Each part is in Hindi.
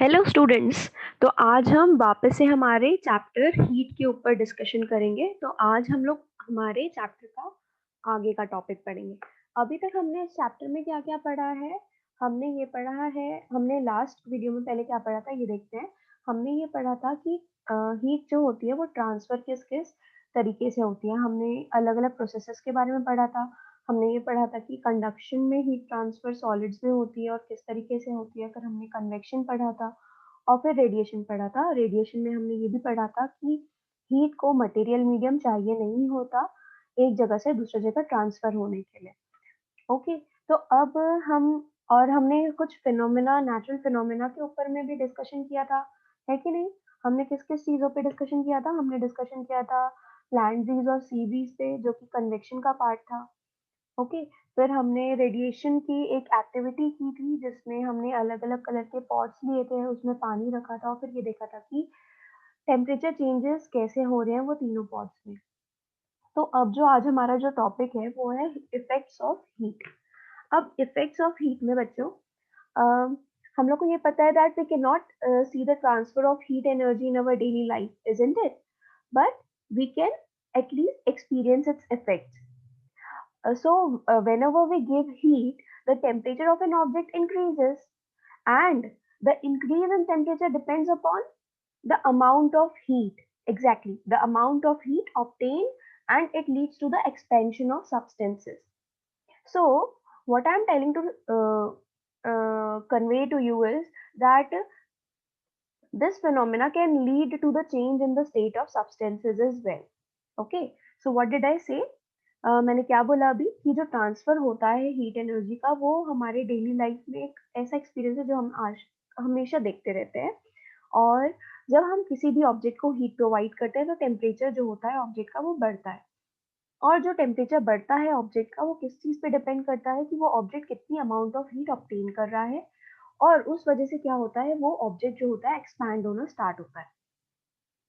Hello students. तो आज हम वापस से हमारे चैप्टर हीट के ऊपर डिस्कशन करेंगे। तो आज हम लोग हमारे चैप्टर का आगे का टॉपिक पढ़ेंगे। अभी तक हमने इस चैप्टर में क्या क्या पढ़ा है। हमने लास्ट वीडियो में पहले क्या पढ़ा था ये देखते हैं। हमने ये पढ़ा था कि हीट जो होती है वो ट्रांसफर किस किस तरीके से होती है। हमने अलग अलग प्रोसेसेस के बारे में पढ़ा था। हमने ये पढ़ा था कि कंडक्शन में हीट ट्रांसफर सॉलिड्स में होती है और किस तरीके से होती है। फिर हमने कन्वेक्शन पढ़ा था और फिर रेडिएशन पढ़ा था। रेडिएशन में हमने ये भी पढ़ा था कि हीट को मटेरियल मीडियम चाहिए नहीं होता एक जगह से दूसरी जगह ट्रांसफर होने के लिए। ओके। तो अब हम और हमने कुछ फिनोमेना नेचुरल फिनोमेना के ऊपर में भी डिस्कशन किया था, है कि नहीं? हमने किस किस चीजों पे डिस्कशन किया था? हमने डिस्कशन किया था लैंड ब्रीज और सी ब्रीज पे, जो कि कन्वेक्शन का पार्ट था। ओके। फिर हमने रेडिएशन की एक एक्टिविटी की थी जिसमें हमने अलग अलग कलर के पॉट्स लिए थे, उसमें पानी रखा था और फिर ये देखा था कि टेम्परेचर चेंजेस कैसे हो रहे हैं वो तीनों पॉट्स में। तो अब जो आज हमारा जो टॉपिक है वो है इफेक्ट्स ऑफ हीट। अब इफेक्ट्स ऑफ हीट में बच्चों, अ, हम लोग को ये पता है that we can not see the transfer of heat energy in our daily life, isn't it? But we can at least experience its effects. Whenever we give heat, the temperature of an object increases, and the increase in temperature depends upon the amount of heat. Exactly, the amount of heat obtained, and it leads to the expansion of substances. So, what I'm telling to convey to you is that this phenomena can lead to the change in the state of substances as well. Okay, so what did I say? मैंने क्या बोला अभी कि जो ट्रांसफर होता है हीट एनर्जी का वो हमारे डेली लाइफ में एक ऐसा एक्सपीरियंस है जो हम आज हमेशा देखते रहते हैं। और जब हम किसी भी ऑब्जेक्ट को हीट प्रोवाइड करते हैं तो टेम्परेचर जो होता है ऑब्जेक्ट का वो बढ़ता है। और जो टेम्परेचर बढ़ता है ऑब्जेक्ट का वो किस चीज़ पे डिपेंड करता है कि वो ऑब्जेक्ट कितनी अमाउंट ऑफ हीट ऑब्टेन कर रहा है। और उस वजह से क्या होता है, वो ऑब्जेक्ट जो होता है एक्सपैंड होना स्टार्ट होता है।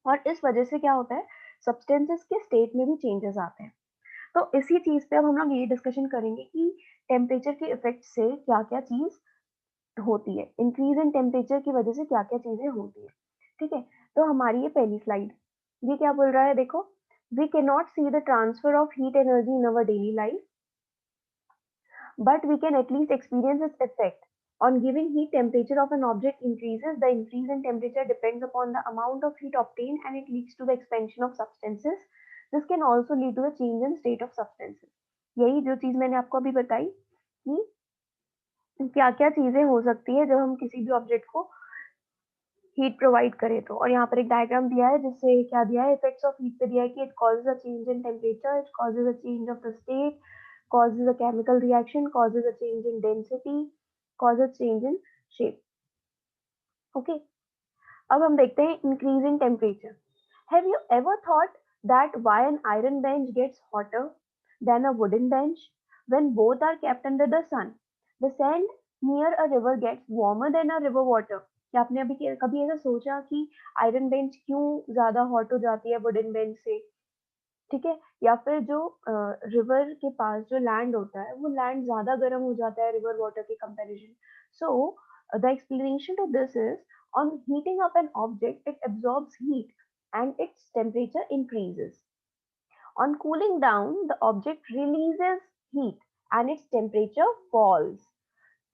और इस वजह से क्या होता है, सब्सटेंसेस के स्टेट में भी चेंजेस आते हैं। तो इसी चीज पे अब हम लोग ये डिस्कशन करेंगे कि टेम्परेचर के इफेक्ट से क्या क्या चीज होती है, इंक्रीज इन टेम्परेचर की वजह से क्या क्या चीजें होती है। ठीक है, तो हमारी ये पहली स्लाइड, ये क्या बोल रहा है देखो। We can not see the transfer of heat energy in our daily life, but we can at least experience its effect. On giving heat, temperature of an object increases. The increase in temperature depends upon the amount of heat obtained, and it leads to the expansion of substances. This can also lead to the change in state of substances. यही जो चीज मैंने आपको अभी बताई कि क्या क्या चीजें हो सकती है जब हम किसी भी ऑब्जेक्ट को हीट प्रोवाइड करें तो। और यहाँ पर एक डायग्राम दिया है जिससे क्या दिया है, इफेक्ट्स ऑफ हीट पे दिया है कि it causes a change in temperature, it causes a change of the state, causes a chemical reaction, causes a change in density, causes change in shape. Okay. अब हम देखते हैं increase in temperature. Have you ever thought that why an iron bench gets hotter than a wooden bench when both are kept under the sun? The sand near a river gets warmer than a river water. क्या आपने अभी कभी ऐसा सोचा कि आयरन बेंच क्यों ज्यादा हॉट हो जाती है वुडन बेंच से? ठीक है, या फिर जो रिवर के पास जो लैंड होता है वो लैंड ज्यादा गर्म हो जाता है रिवर वाटर के comparison. So the explanation to this is, on heating up an object it absorbs heat and its temperature increases. On cooling down the object releases heat and its temperature falls.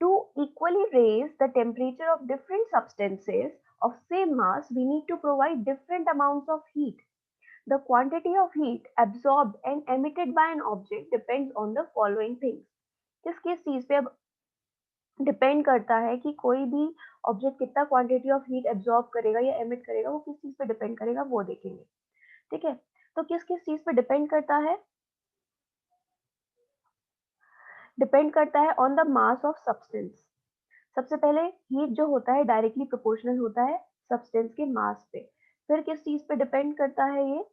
To equally raise the temperature of different substances of same mass, we need to provide different amounts of heat. The quantity of heat absorbed and emitted by an object depends on the following things. किस किस चीज पे अब डिपेंड करता है कि कोई भी ऑब्जेक्ट कितना क्वांटिटी ऑफ हीट एब्जॉर्ब करेगा या एमिट करेगा, वो किस चीज पे डिपेंड करेगा वो देखेंगे। ठीक है, तो किस किस चीज पे डिपेंड करता है, डिपेंड करता है on the mass of substance. सबसे पहले हीट जो होता है डायरेक्टली प्रोपोर्शनल होता है सब्सटेंस के मास पे। फिर किस चीज पे डिपेंड करता है ये,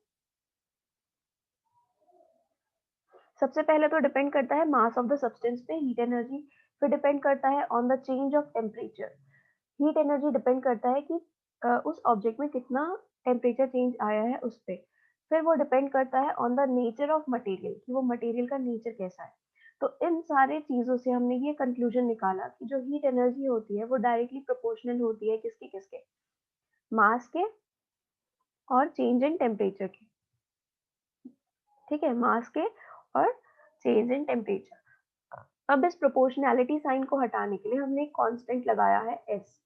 सबसे पहले तो डिपेंड करता है मास ऑफ द सब्सटेंस पे हीट एनर्जी। फिर डिपेंड करता है on the change of temperature. Heat energy depend करता है कि उस ऑब्जेक्ट में कितना टेम्परेचर चेंज आया है उस पे। फिर वो डिपेंड करता है on the nature of material कि वो मटेरियल का नेचर कैसा है। तो इन सारे चीजों से हमने ये कंक्लूजन निकाला कि जो हीट एनर्जी होती है वो डायरेक्टली प्रोपोर्शनल होती है किसके किसके, मास के और चेंज इन टेम्परेचर के। ठीक है, मास के और चेंज इन टेम्परेचर। अब इस प्रोपोर्शनैलिटी साइन को हटाने के लिए हमने एक कांस्टेंट लगाया है s,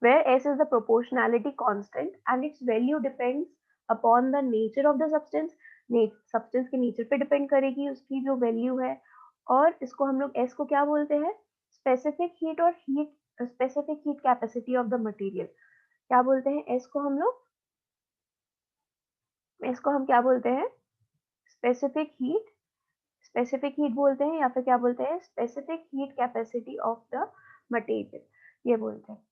where s is the proportionality constant and its value depends upon the nature of the substance। Substance के नेचर पे डिपेंड करेगी उसकी जो वैल्यू है। और इसको हम लोग s को क्या बोलते हैं, स्पेसिफिक हीट और specific heat capacity of the material. क्या बोलते हैं s को हम लोग, इसको हम क्या बोलते हैं, स्पेसिफिक हीट बोलते हैं, या फिर क्या बोलते हैं, specific heat capacity of the material, ये बोलते हैं।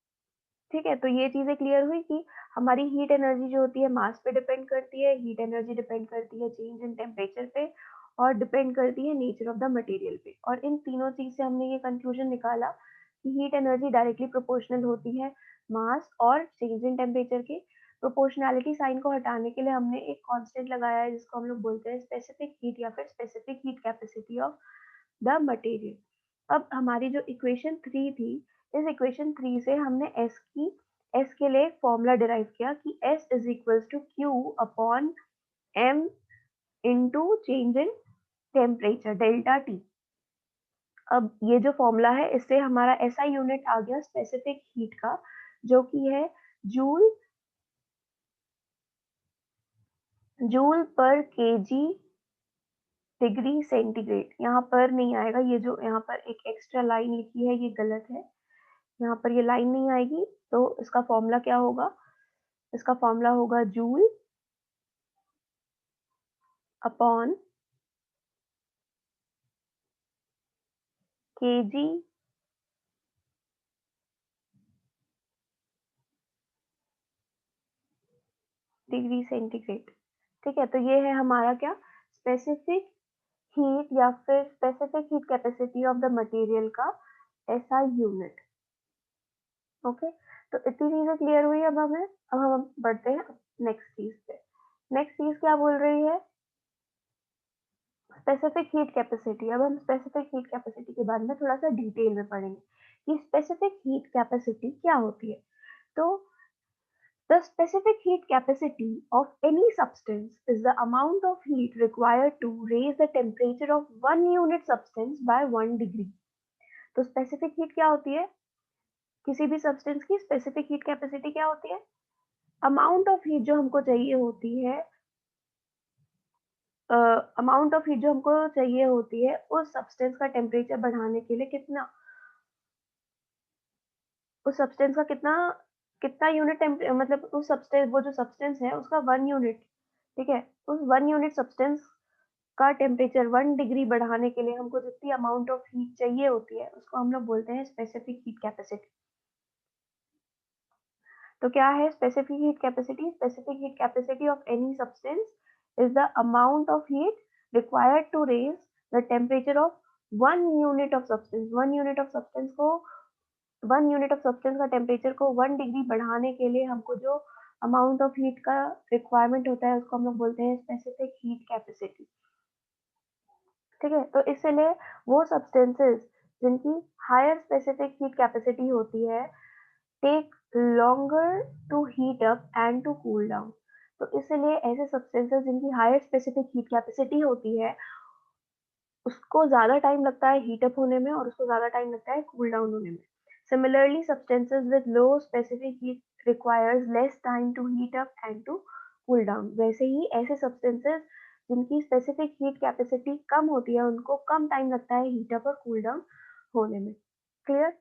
ठीक है, तो ये चीजें क्लियर हुई कि हमारी हीट एनर्जी जो होती है मास पे डिपेंड करती है, हीट एनर्जी डिपेंड करती है चेंज इन टेम्परेचर पे, और डिपेंड करती है नेचर ऑफ द मटेरियल पे। और इन तीनों चीज से हमने ये कंक्लूजन निकाला कि हीट एनर्जी डायरेक्टली प्रोपोर्शनल होती है मास और चेंज इन टेम्परेचर के। प्रोपोर्शनैलिटी साइन को हटाने के लिए हमने एक कांस्टेंट लगाया है जिसको हम लोग बोलते हैं स्पेसिफिक हीट या फिर specific heat capacity of the material. अब हमारी जो इक्वेशन 3 थी, इस इक्वेशन 3 से हमने एस के लिए एक फॉर्मूला डिराइव किया कि S is equal to Q upon M into change in temperature delta T. अब ये जो फॉर्मूला है इससे हमारा एसआई यूनिट आ गया स्पेसिफिक हीट का, जो कि है joule per KG degree centigrade. यहाँ पर नहीं आएगा, ये जो यहाँ पर एक एक्स्ट्रा लाइन लिखी है ये गलत है, यहाँ पर ये लाइन नहीं आएगी। तो इसका फॉर्मूला क्या होगा, इसका फॉर्मूला होगा joule upon KG degree centigrade. ठीक है, तो ये है हमारा क्या, स्पेसिफिक हीट या फिर specific heat capacity of the material का एसआई यूनिट। ओके, तो इतनी चीजें क्लियर हुई। अब हम बढ़ते हैं नेक्स्ट चीज पे। नेक्स्ट चीज क्या बोल रही है, स्पेसिफिक हीट कैपेसिटी। अब हम स्पेसिफिक हीट कैपेसिटी के बारे में थोड़ा सा डिटेल में पढ़ेंगे कि स्पेसिफिक हीट कैपेसिटी क्या होती है। तो the specific heat capacity of any substance is the amount of heat required to raise the temperature of one unit substance by 1 degree। तो स्पेसिफिक हीट क्या होती है, किसी भी सब्सटेंस की स्पेसिफिक हीट कैपेसिटी क्या होती है, अमाउंट ऑफ हीट जो हमको चाहिए होती है, अमाउंट ऑफ हीट जो हमको चाहिए होती है उस सब्सटेंस का टेम्परेचर बढ़ाने के लिए कितना, उस सब्सटेंस का कितना कितना यूनिट मतलब उस सब्सटेंस, वो जो सब्सटेंस है उसका 1 यूनिट। ठीक है, उस 1 यूनिट सब्सटेंस का टेम्परेचर 1 डिग्री बढ़ाने के लिए हमको जितनी अमाउंट ऑफ हीट चाहिए होती है उसको हम लोग बोलते हैं स्पेसिफिक हीट कैपेसिटी। तो क्या है specific heat capacity, specific heat capacity of any substance is the amount of heat required to raise the temperature of 1 unit of substance. 1 unit of substance को, 1 यूनिट ऑफ सब्सटेंस का टेम्परेचर को 1 डिग्री बढ़ाने के लिए हमको जो अमाउंट ऑफ हीट का रिक्वायरमेंट होता है उसको हम लोग बोलते हैं स्पेसिफिक हीट कैपेसिटी। ठीक है, तो इसलिए वो सब्सटेंसेस जिनकी हायर स्पेसिफिक हीट कैपेसिटी होती है take longer to heat up and to cool down. तो इसलिए ऐसे सब्सटेंसेस जिनकी हायर स्पेसिफिक हीट कैपेसिटी होती है उसको ज्यादा टाइम लगता है हीट अप होने में और उसको ज्यादा टाइम लगता है कूल डाउन होने में। Similarly substances with low specific heat requires less time to heat up and to cool down. वैसे ही ऐसे सब्सटेंसेस जिनकी स्पेसिफिक हीट कैपेसिटी कम होती है उनको कम टाइम लगता है हीट अप और कूल डाउन होने में। क्लियर।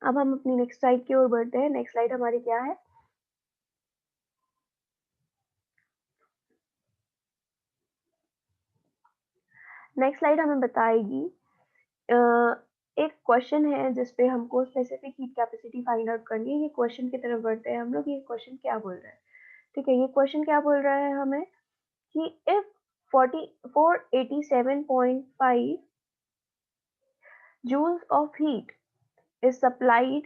अब हम अपनी नेक्स्ट स्लाइड की ओर बढ़ते हैं। नेक्स्ट स्लाइड हमारी क्या है, नेक्स्ट स्लाइड हमें बताएगी एक क्वेश्चन है जिसपे हमको specific heat capacity find out करनी है। ये क्वेश्चन की तरफ बढ़ते हैं हम लोग। ये क्वेश्चन क्या बोल रहा है, ठीक है, ये क्वेश्चन क्या बोल रहा है हमें कि if 487.5 joules of heat is supplied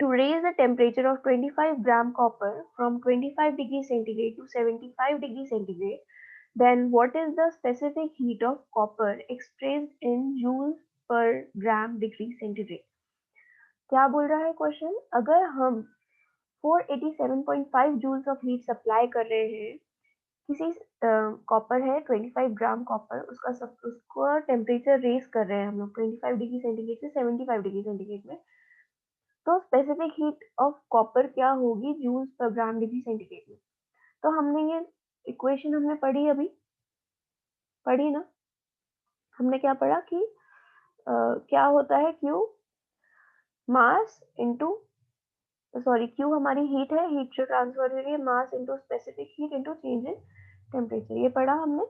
to raise the temperature of 25 gram copper from 25 degree centigrade to 75 degree centigrade, Then what is the specific heat of copper expressed in joules per gram degree centigrade? क्या बोल रहा है क्वेश्चन? अगर हम 487.5 जूल्स ऑफ हीट सप्लाई कर रहे हैं, किसी कॉपर है 25 ग्राम कॉपर, उसका टेम्परेचर रेज कर रहे हैं हम लोग 25 डिग्री सेंटीग्रेड से 75 डिग्री सेंटीग्रेड में, तो स्पेसिफिक हीट ऑफ कॉपर क्या होगी joules per gram degree centigrade में? तो हमने ये इक्वेशन हमने पढ़ी, अभी पढ़ी ना? हमने क्या पढ़ा कि क्या होता है Q mass into, sorry Q हमारी हीट है, हीट जो ट्रांसफर हो रही है, mass into specific heat into change in temperature, ये पढ़ा हमने।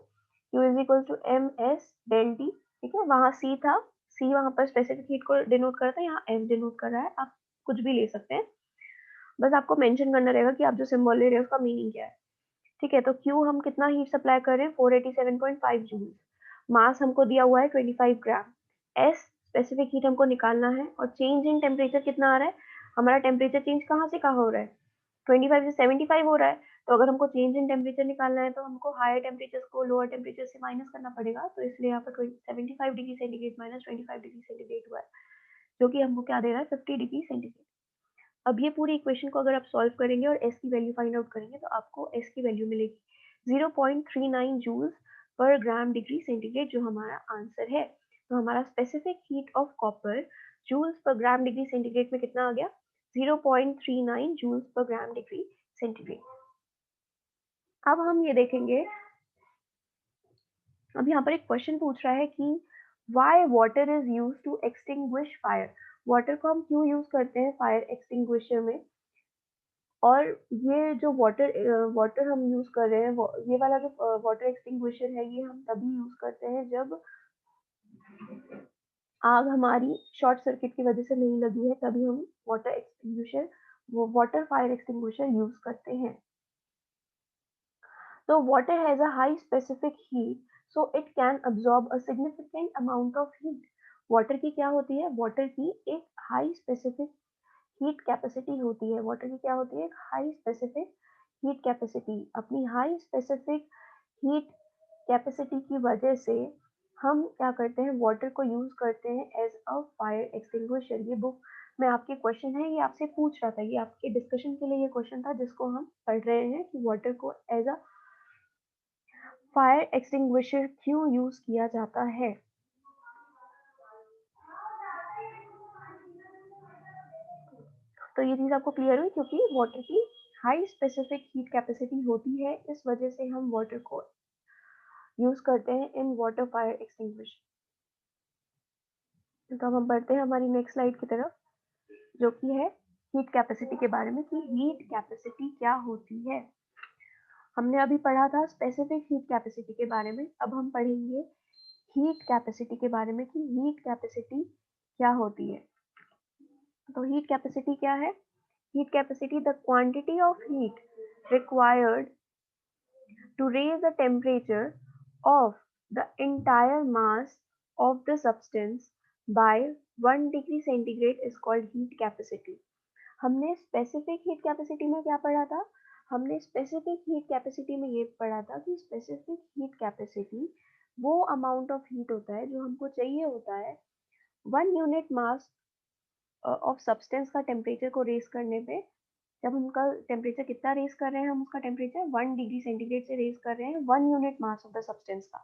Q is equal to M S del T, ठीक है। वहाँ C था, C वहाँ पर स्पेसिफिक हीट को डिनोट करता है, यहाँ F डिनोट कर रहा है, आप कुछ भी ले सकते हैं, बस आपको मेंशन करना रहेगा कि आप जो सिंबल ले रहे हैं उसका मीनिंग क्या है, ठीक है। तो Q हम कितना हीट सप्लाई कर रहे हैं 487.5 जूल, मास हमको दिया हुआ है 25 ग्राम, S स्पेसिफिक हीट हमको निकालना है, और चेंज इन टेम्परेचर कितना आ रहा है, हमारा टेम्परेचर चेंज कहाँ से कहाँ हो रहा है, 25 से 75 हो रहा है। तो अगर हमको चेंज इन टेम्परेचर निकालना है तो हमको हायर टेम्परेचर को लोअर टेम्परेचर से माइनस करना पड़ेगा, तो इसलिए यहाँ पर 75 degree centigrade minus 25 degree centigrade हुआ है, जो कि हमको क्या दे रहा है 50 डिग्री सेंटीग्रेड। अब ये पूरी इक्वेशन को अगर आप सॉल्व करेंगे और S की वैल्यू फाइंड आउट करेंगे तो आपको S की वैल्यू मिलेगी 0.39 joules per gram degree centigrade, जो हमारा आंसर है। तो हमारा specific heat of copper joules per gram degree centigrade में कितना आ गया 0.39 joules per gram degree centigrade. अब हम ये देखेंगे, अब यहाँ पर एक क्वेश्चन पूछ रहा है कि why water is use to extinguish fire, water को हम क्यों यूज करते हैं फायर एक्सटिंग्विशर में, और ये जो वाटर हम यूज कर रहे हैं, ये वाला जो वाटर एक्सटिंग्विशर है, ये हम तभी यूज करते हैं जब आग हमारी शॉर्ट सर्किट की वजह से नहीं लगी है, तभी हम वाटर एक्सटिंग्विशर, वो वाटर फायर एक्सटिंग्विशर यूज करते हैं। तो water has a high specific heat, so it can absorb a significant amount of heat. Water की क्या होती है, वाटर की एक हाई स्पेसिफिक हीट कैपेसिटी होती है, वाटर की क्या होती है, एक हाई स्पेसिफिक हीट कैपेसिटी। अपनी हाई स्पेसिफिक हीट कैपेसिटी की वजह से हम क्या करते हैं, वाटर को यूज करते हैं एज अ फायर एक्सटिंग्विशर। ये बुक में आपके क्वेश्चन है, ये आपसे पूछ रहा था, ये आपके डिस्कशन के लिए ये क्वेश्चन था जिसको हम पढ़ रहे हैं कि वाटर को एज अ फायर एक्सटिंग्विशर क्यों यूज किया जाता है। तो ये चीज आपको क्लियर हुई, क्योंकि वाटर की हाई स्पेसिफिक हीट कैपेसिटी होती है, इस वजह से हम वाटर को यूज करते हैं इन वाटर फायर एक्सटिंग्विशर। तो अब हम बढ़ते हैं हमारी नेक्स्ट स्लाइड की तरफ, जो कि है हीट कैपेसिटी के बारे में, कि हीट कैपेसिटी क्या होती है। हमने अभी पढ़ा था स्पेसिफिक हीट कैपेसिटी के बारे में, अब हम पढ़ेंगे हीट कैपेसिटी के बारे में, कि हीट कैपेसिटी क्या होती है। तो हीट कैपेसिटी क्या है, heat capacity the quantity of heat required to raise the temperature of the entire mass of the substance by 1 degree centigrade is called heat capacity. हमने स्पेसिफिक हीट कैपेसिटी में क्या पढ़ा था, हमने स्पेसिफिक हीट कैपेसिटी में ये पढ़ा था कि स्पेसिफिक हीट कैपेसिटी वो अमाउंट ऑफ हीट होता है जो हमको चाहिए होता है 1 यूनिट मास ऑफ सब्सटेंस का टेम्परेचर को रेज करने पे। जब उनका टेम्परेचर कितना रेज कर रहे हैं, हम उसका टेम्परेचर 1 डिग्री सेंटीग्रेड से रेज कर रहे हैं 1 unit mass of the substance का,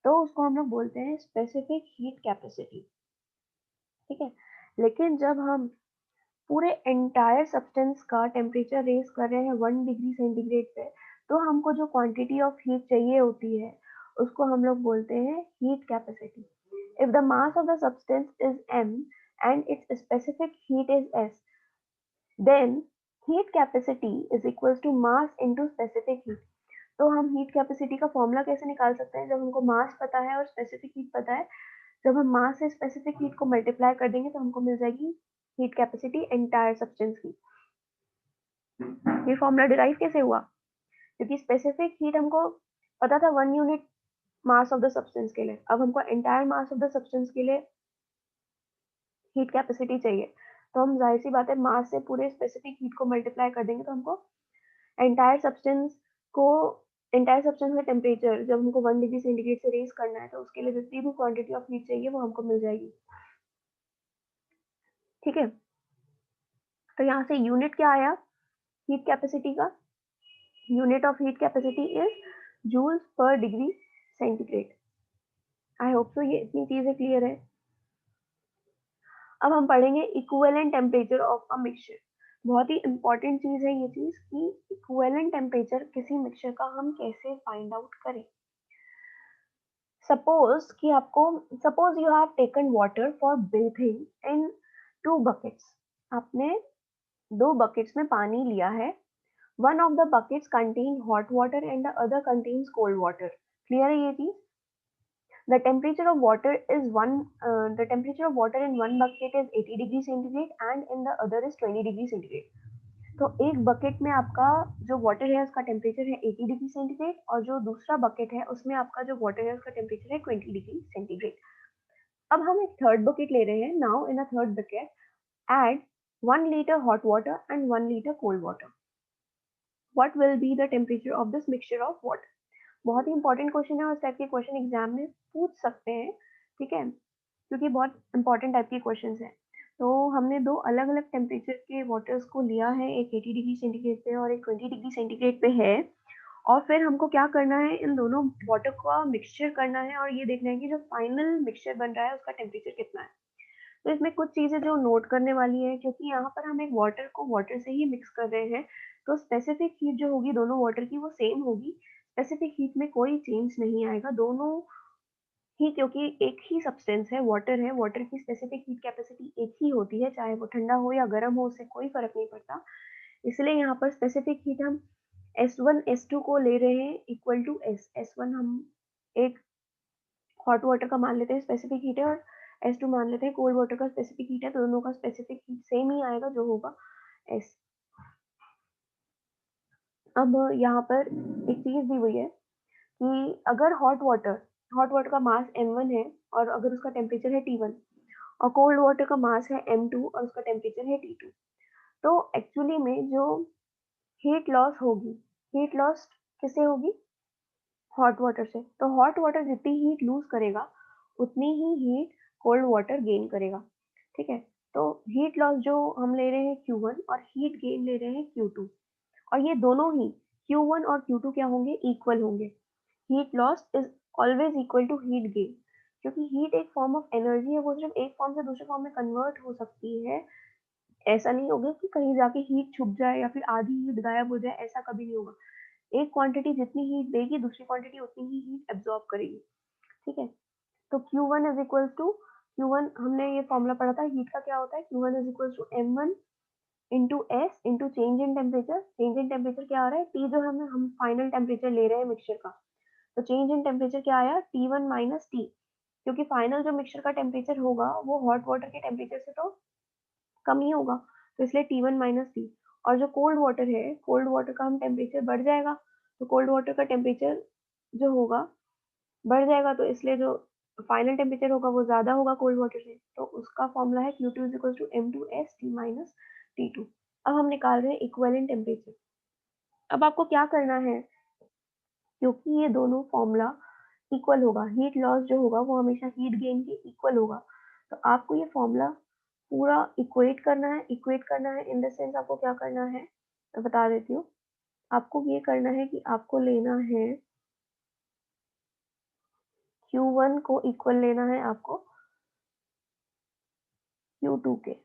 तो उसको हम लोग बोलते हैं स्पेसिफिक हीट कैपेसिटी, ठीक है। लेकिन जब हम पूरे एंटायर सब्सटेंस का टेम्परेचर रेज कर रहे हैं 1 डिग्री सेंटीग्रेड पे, तो हमको जो क्वांटिटी ऑफ हीट चाहिए होती है उसको हम लोग बोलते हैं heat capacity. If the mass of the substance is m and its specific heat is s, then heat capacity is equals to mass into specific heat। तो हम हीट कैपेसिटी का फॉर्मूला कैसे निकाल सकते हैं, जब हमको मास पता है और स्पेसिफिक हीट पता है, जब हम मास से स्पेसिफिक हीट को मल्टीप्लाई कर देंगे तो हमको मिल जाएगी हीट कैपेसिटी एंटायर सब्सटेंस की। ये फॉर्मूला डिराइव कैसे हुआ, क्योंकि स्पेसिफिक हीट हमको पता था 1 unit mass of the substance के लिए, अब हमको entire mass of the substance के लिए हीट कैपेसिटी चाहिए, तो हम जाहिर सी बात है मास से पूरे स्पेसिफिक हीट को मल्टीप्लाई कर देंगे तो हमको एंटायर सब्सटेंस को एंटायर सब्सटेंस का टेम्परेचर जब हमको 1 डिग्री सेंटीग्रेड से रेज करना है तो उसके लिए जितनी भी क्वांटिटी ऑफ हीट चाहिए वो हमको मिल जाएगी। ठीक है, तो यहाँ से यूनिट क्या आया हीट कैपेसिटी का? Unit of heat capacity is joules per degree centigrade. I hope so ये इतनी चीजें क्लियर है। अब हम पढ़ेंगे equivalent temperature of a mixture. बहुत ही इंपॉर्टेंट चीज है ये चीज कि इक्विवेलेंट टेम्परेचर किसी मिक्सचर का हम कैसे फाइंड आउट करें। Suppose you have taken water for bathing in 2 buckets. आपने 2 बकेट्स में पानी लिया है। One of the buckets contain hot water and the other contains cold water. Clear है ये चीज? The temperature of water is the temperature of water in one bucket is 80 degree centigrade and in the other is 20 degree centigrade. तो एक बकेट में आपका जो वाटर है उसका टेम्परेचर है 80 डिग्री सेंटीग्रेड और जो दूसरा बकेट है उसमें आपका जो वाटर है उसका टेम्परेचर है 20 डिग्री सेंटीग्रेड। अब हम एक थर्ड बकेट ले रहे हैं। Now in a third bucket add 1 liter hot water and 1 liter cold water. What will be the temperature of this mixture of water? बहुत ही इंपॉर्टेंट क्वेश्चन है और इस टाइप के क्वेश्चन एग्जाम में पूछ सकते हैं। ठीक है, क्योंकि बहुत इंपॉर्टेंट टाइप के क्वेश्चंस हैं। तो हमने 2 अलग अलग टेम्परेचर के वाटर्स को लिया है, एक 80 डिग्री सेंटीग्रेड पे और एक 20 डिग्री सेंटीग्रेड पे है। और फिर हमको क्या करना है, इन दोनों वाटर का मिक्सचर करना है और ये देखना है कि जो फाइनल मिक्सचर बन रहा है उसका टेम्परेचर कितना है। तो इसमें कुछ चीज़ें जो नोट करने वाली है, क्योंकि यहाँ पर हम एक वाटर को वाटर से ही मिक्स कर रहे हैं, तो स्पेसिफिक हीट जो होगी दोनों वाटर की वो सेम होगी। स्पेसिफिक हीट में कोई चेंज नहीं आएगा, दोनों ही, क्योंकि एक ही सब्सटेंस है, वाटर है, वाटर की स्पेसिफिक हीट कैपेसिटी एक ही होती है, चाहे वो ठंडा हो या गर्म हो, उससे कोई फर्क नहीं पड़ता। इसलिए यहाँ पर स्पेसिफिक हीट हम S1 S2 को ले रहे हैं इक्वल टू S1 हम एक हॉट वाटर का मान लेते हैं स्पेसिफिक हीट है और S2 मान लेते हैं कोल्ड वाटर का स्पेसिफिक हीट है, तो दोनों का स्पेसिफिक हीट सेम ही आएगा जो होगा S। अब यहाँ पर एक चीज दी हुई है कि अगर हॉट वाटर का मास m1 है और अगर उसका टेम्परेचर है T1 और कोल्ड वाटर का मास है m2 और उसका टेम्परेचर है T2, तो एक्चुअली में जो हीट लॉस होगी, हीट लॉस किससे होगी? हॉट वाटर से। तो हॉट वाटर जितनी हीट लूज करेगा उतनी ही हीट कोल्ड वाटर गेन करेगा। ठीक है, तो हीट लॉस जो हम ले रहे हैं Q1 और हीट गेन ले रहे हैं Q2, और ये दोनों ही Q1 और Q2 क्या होंगे? इक्वल होंगे। Heat loss is always equal to heat gain, क्योंकि हीट एक फॉर्म ऑफ एनर्जी है, वो सिर्फ एक फॉर्म से दूसरे फॉर्म में कन्वर्ट हो सकती है। ऐसा नहीं होगा कि कहीं जाके हीट छुप जाए या फिर आधी हीट गायब हो जाए, ऐसा कभी नहीं होगा। एक क्वांटिटी जितनी हीट देगी दूसरी क्वांटिटी उतनी ही हीट एब्जॉर्ब करेगी। ठीक है, तो Q1 is equal to Q1, हमने ये फॉर्मूला पढ़ा था हीट का क्या होता है, Q1 is equal to M1 into S into change in temperature. Change in temperature क्या आ रहा है? T जो हम फाइनल टेम्परेचर ले रहे हैं मिक्सचर का, तो चेंज इन टेम्परेचर क्या आया? T1 माइनस टी, क्योंकि फाइनल जो मिक्सचर का टेम्परेचर होगा वो हॉट वाटर के टेम्परेचर से तो कम ही होगा, तो इसलिए T1 माइनस टी। और जो कोल्ड वाटर है, कोल्ड वाटर का हम टेम्परेचर बढ़ जाएगा, तो कोल्ड वाटर का टेम्परेचर जो होगा बढ़ जाएगा, तो इसलिए जो फाइनल टेम्परेचर होगा वो ज़्यादा होगा कोल्ड वाटर से, तो उसका फॉर्मूला है Q2 is equal to M2S T minus T2। अब हम निकाल रहे हैं इक्विवेलेंट टेम्परेचर। अब आपको क्या करना है, क्योंकि ये दोनों फॉर्मूला इक्वल होगा, हीट लॉस जो होगा वो हमेशा हीट गेन के इक्वल होगा, तो आपको ये फॉर्मूला पूरा इक्वेट करना है। इक्वेट करना है इन द सेंस आपको क्या करना है मैं बता देती हूँ। आपको ये करना है कि आपको लेना है Q1 को इक्वल लेना है आपको Q2 के,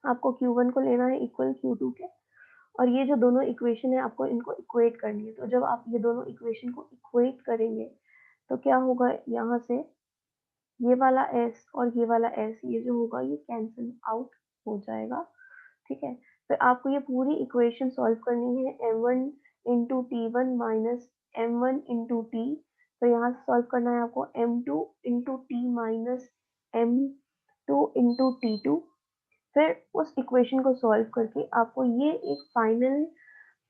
आपको Q1 को लेना है इक्वल Q2 के, और ये जो दोनों इक्वेशन है आपको इनको इक्वेट करनी है। तो जब आप ये दोनों इक्वेशन को इक्वेट करेंगे तो क्या होगा, यहाँ से ये वाला S और ये वाला S ये जो होगा ये कैंसिल आउट हो जाएगा। ठीक है, फिर आपको ये पूरी इक्वेशन सॉल्व करनी है M1 into T1 minus M1 into T, तो यहाँ से सॉल्व करना है आपको M2 into T minus M2 into T2। फिर उस इक्वेशन को सॉल्व करके आपको ये एक फाइनल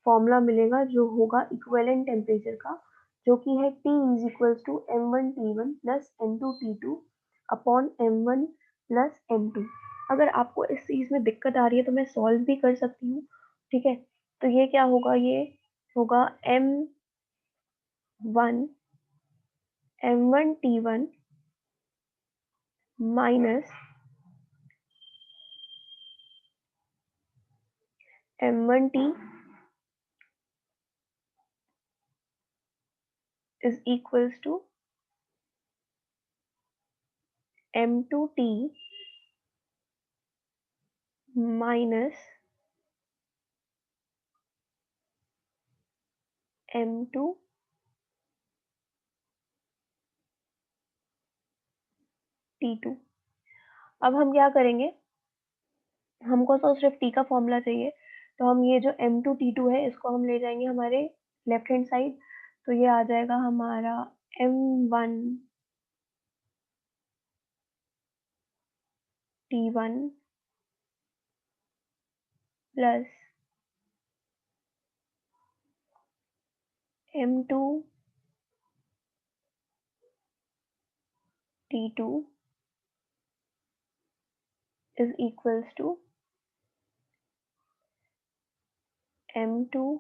फॉर्मूला मिलेगा जो होगा इक्विवेलेंट टेम्परेचर का, जो कि है T is equal to M1 T1 plus M2 T2 upon M1 plus M2। अगर आपको इस चीज़ में दिक्कत आ रही है तो मैं सॉल्व भी कर सकती हूँ। ठीक है, तो ये क्या होगा, ये होगा m1 minus m1t is equals to m2t minus m2t2। अब हम क्या करेंगे, हमको तो सिर्फ t का फॉर्मूला चाहिए, तो हम ये जो m2t2 है इसको हम ले जाएंगे हमारे लेफ्ट हैंड साइड, तो ये आ जाएगा हमारा m1t1 plus m2t2 is equals to m2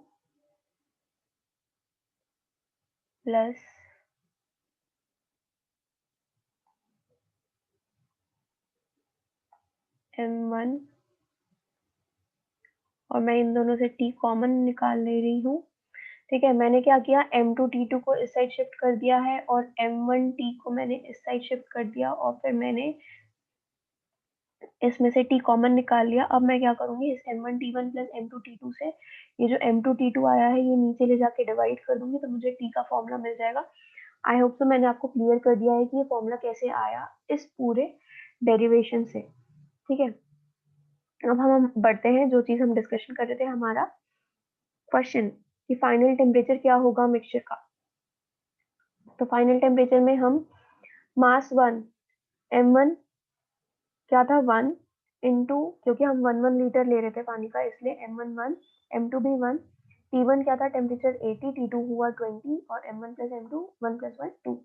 plus m1, और मैं इन दोनों से t कॉमन निकाल ले रही हूँ। ठीक है, मैंने क्या किया, m2t2 को इस साइड शिफ्ट कर दिया है और m1t को मैंने इस साइड शिफ्ट कर दिया, और फिर मैंने इसमें से t कॉमन निकाल लिया। अब मैं क्या करूंगी, इस m1t1 प्लस m2t2 से ये जो m2t2 आया है ये नीचे ले जाके डिवाइड कर दूंगी, तो मुझे t का फॉर्मूला मिल जाएगा। आई होप सो मैंने आपको क्लियर कर दिया है कि ये फॉर्मूला कैसे आया इस पूरे डेरिवेशन से। ठीक है, अब हम बढ़ते हैं, जो चीज हम डिस्कशन कर रहे थे, हमारा क्वेश्चन कि फाइनल टेम्परेचर क्या होगा मिक्सचर का। तो फाइनल टेम्परेचर में हम मास 1 m1 क्या था 1 इंटू, क्योंकि हम 1 लीटर ले रहे थे पानी का इसलिए m1 1, m2 भी 1, t1 क्या था टेम्परेचर 80, t2 हुआ 20 और m1 प्लस m2 1 प्लस 1 2।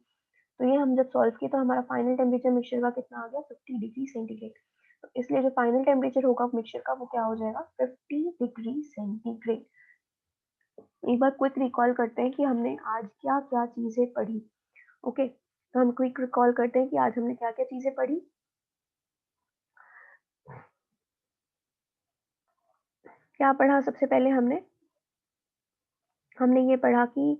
तो ये हम जब सॉल्व किए तो हमारा फाइनल टेम्परेचर मिक्सचर का कितना आ गया 50 डिग्री सेंटीग्रेड। तो इसलिए जो फाइनल टेम्परेचर होगा मिक्सचर का वो क्या हो जाएगा 50 डिग्री सेंटीग्रेड। एक बार क्विक रिकॉल करते हैं कि हमने आज क्या क्या चीजें पढ़ी। ओके, तो हम क्विक रिकॉल करते हैं कि आज हमने क्या क्या चीजें पढ़ी। क्या पढ़ा, सबसे पहले हमने हमने ये पढ़ा कि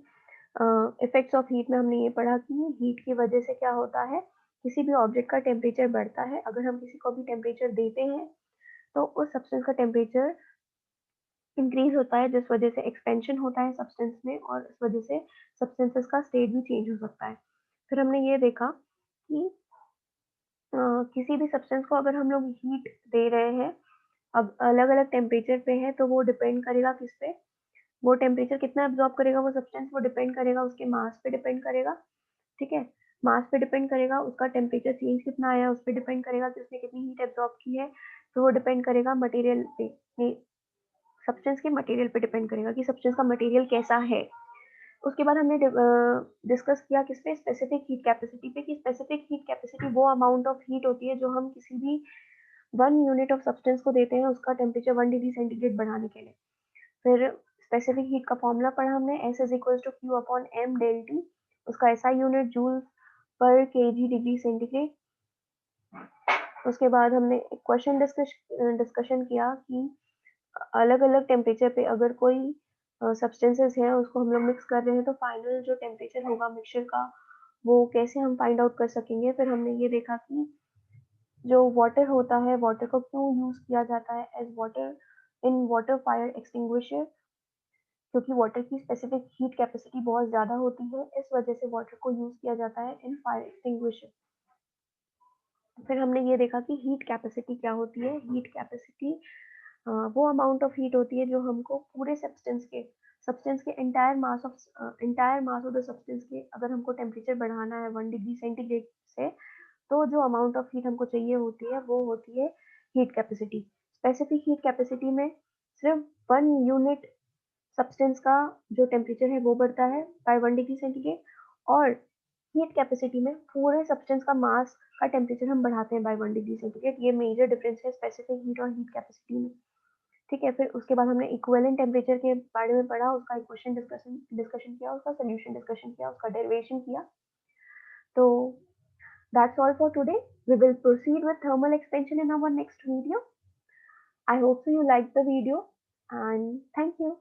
इफेक्ट्स ऑफ हीट में हमने ये पढ़ा कि हीट की वजह से क्या होता है, किसी भी ऑब्जेक्ट का टेम्परेचर बढ़ता है। अगर हम किसी को भी टेम्परेचर देते हैं तो उस सब्सटेंस का टेम्परेचर इंक्रीज होता है, जिस वजह से एक्सपेंशन होता है सब्सटेंस में, और इस वजह से सब्सटेंसेस का स्टेट भी चेंज हो सकता है। फिर हमने ये देखा कि किसी भी सब्सटेंस को अगर हम लोग हीट दे रहे हैं, अब अलग अलग टेम्परेचर पे है, तो वो डिपेंड करेगा किस पे, वो टेम्परेचर कितना एब्जॉर्ब करेगा वो सब्सटेंस, वो डिपेंड करेगा उसके मास पे डिपेंड करेगा। ठीक है, मास पे डिपेंड करेगा, उसका टेम्परेचर चेंज कितना आया उस पर डिपेंड करेगा कि उसने कितनी हीट एब्जॉर्ब की है। तो वो डिपेंड करेगा मटेरियल पे, सब्सटेंस के मटेरियल पे डिपेंड करेगा कि सब्सटेंस का मटेरियल कैसा है। उसके बाद हमने डिस्कस किया किस पे, स्पेसिफिक हीट कैपेसिटी पे, कि स्पेसिफिक हीट कैपेसिटी वो अमाउंट ऑफ हीट होती है जो हम किसी भी 1 यूनिट ऑफ सब्सटेंस को देते हैं उसका टेम्परेचर 1 डिग्री सेंटीग्रेड बढ़ाने के लिए। फिर स्पेसिफिक हीट का फॉर्मूला पढ़ा हमने, S is equal to Q upon M del T, उसका SI unit joule per KG degree centigrade. उसके बाद हमने क्वेश्चन डिस्कशन किया कि अलग अलग टेम्परेचर पे अगर कोई सब्सटेंसेस है उसको हम लोग मिक्स कर रहे हैं तो फाइनल जो टेम्परेचर होगा मिक्सचर का वो कैसे हम फाइंड आउट कर सकेंगे। फिर हमने ये देखा कि जो वाटर होता है, वाटर को क्यों यूज किया जाता है as water in water fire extinguisher, क्योंकि वाटर की स्पेसिफिक हीट कैपेसिटी बहुत ज़्यादा होती है, इस वजह से वाटर को यूज़ किया जाता है इन फायर एक्सटिंग्विशर। फिर हमने ये देखा कि हीट कैपेसिटी क्या होती है। हीट कैपेसिटी वो अमाउंट ऑफ हीट होती है जो हमको पूरे सब्सटेंस के entire mass of the substance के अगर हमको टेम्परेचर बढ़ाना है 1 डिग्री सेंटीग्रेड से, तो जो अमाउंट ऑफ हीट हमको चाहिए होती है वो होती है heat capacity. Specific heat capacity में सिर्फ 1 यूनिट सब्सटेंस का जो टेम्परेचर है वो बढ़ता है बाय 1 डिग्री सेंटीग्रेड, और हीट कैपेसिटी में पूरे सब्सटेंस का मास का टेम्परेचर हम बढ़ाते हैं बाय 1 डिग्री सेंटीग्रेड। ये मेजर डिफरेंस है स्पेसिफिक हीट और हीट कैपेसिटी में। ठीक है, फिर उसके बाद हमने इक्विवेलेंट टेम्परेचर के बारे में पढ़ा, उसका इक्वेशन डिस्कशन किया, उसका सोल्यूशन डिस्कशन किया, उसका डेरिवेशन किया. तो that's all for today. We will proceed with thermal expansion in our next video. I hope so you liked the video and thank you.